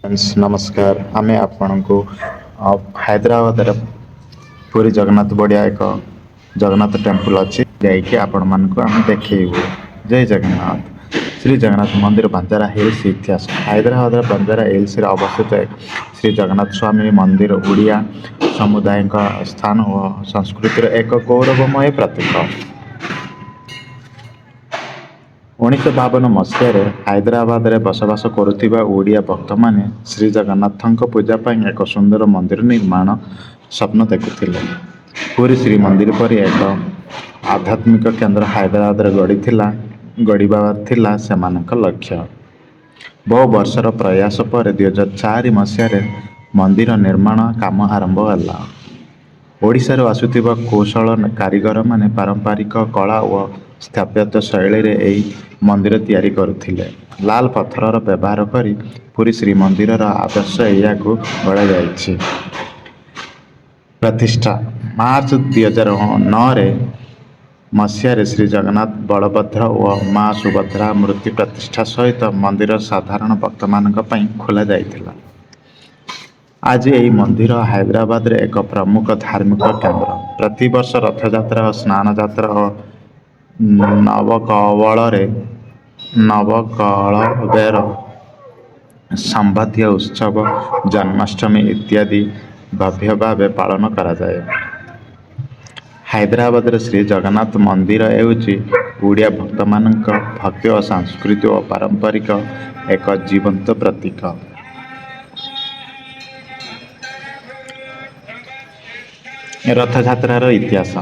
नमस्कार आम आपण को हैदराबाद पुरी जगन्नाथ बढ़िया एक जगन्नाथ टेम्पल अच्छी जाकि आपण मानक आम देखू। जय जगन्नाथ। श्री जगन्नाथ मंदिर बंजारा हिल्स इतिहास हैदराबाद बंजारा हिल्स अवस्थित श्री जगन्नाथ स्वामी मंदिर ओडिया समुदाय स्थान और संस्कृतिर एक गौरवमय प्रतीक। 1952 मसीह हैदराबाद रे बसवास करुथिबा ओडिया भक्त माने श्री जगन्नाथ पूजा पाई एक सुंदर मंदिर निर्माण स्वप्न देखुथिले। पुरी श्री मंदिर पर एक आध्यात्मिक केंद्र हैदराबाद गढ़ा सेमानक लक्ष्य। बहु वर्षर प्रयास पर 2004 मसीह मंदिर निर्माण काम आरंभ होला। ओडिशार आसुथिबा कौशल कारीगर माने पारंपरिक कला और स्थापत्य शैली रे एई मंदिर तैयारी करुथिले। लाल पत्थर व्यवहार करी पुरी श्री मंदिर आदर्श या गढ़ा जाइछि। प्रतिष्ठा मार्च 2009 मसीह श्री जगन्नाथ बलभद्र और माँ सुभद्रा मूर्ति प्रतिष्ठा सहित मंदिर साधारण भक्त मानक पई खोला जाइथिला। आज यही मंदिर हैदराबाद रे एक प्रमुख धार्मिक केंद्र। प्रति वर्ष रथयात्रा स्नान यात्रा और नवकलवेर संबंधी उत्सव जन्माष्टमी इत्यादि भव्य भाव पालन करा जाए। हैदराबाद रे श्री जगन्नाथ मंदिर हेउची ओडिया भक्त मानक भक्ति और सांस्कृतिक और पारंपरिक एक जीवंत प्रतीक। रथयात्रार इतिहास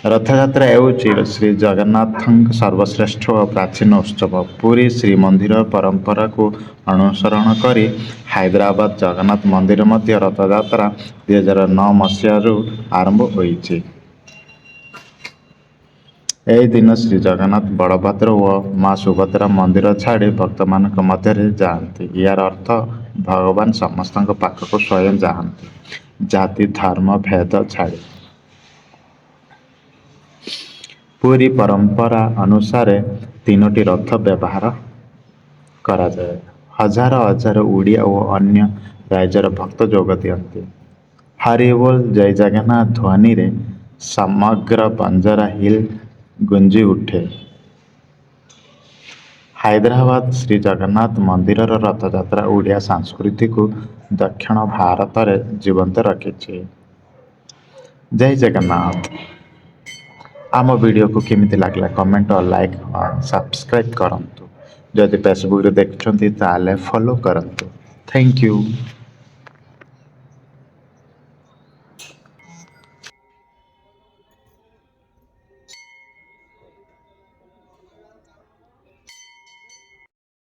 रथयात्रा हेउची श्री जगन्नाथ सर्वश्रेष्ठ और प्राचीन उत्सव। पुरी श्री मंदिर परंपरा को अनुसरण करी हैदराबाद जगन्नाथ मंदिर मध्य रथयात्रा 2009 मसीह आरंभ होईछि। एही दिन श्री जगन्नाथ बलभद्र और माँ सुभद्रा मंदिर छाड़ी भक्त मानक मध्य जाती। यार अर्थ भगवान समस्त पाखक स्वयं जाती, जाति धर्म भेद छाड़ी। पूरी परंपरा अनुसार तीनोटी रथ व्यवहार करा जाए। हजार हजार ओडिया और अन्य राज्यर भक्त जोग दियंती। हरि बोल जय जगन्नाथ ध्वनि रे समग्र बंजारा हिल गुंजी उठे। हैदराबाद श्री जगन्नाथ मंदिर रथयात्रा ओडिया संस्कृति को दक्षिण भारत में जीवंत रखी। जय जगन्नाथ। आम वीडियो को केमिति लागला कमेंट और लाइक और सब्सक्राइब करंतु। जदि फेसबुक रे देखछंती ताले फॉलो करंतु। Thank you.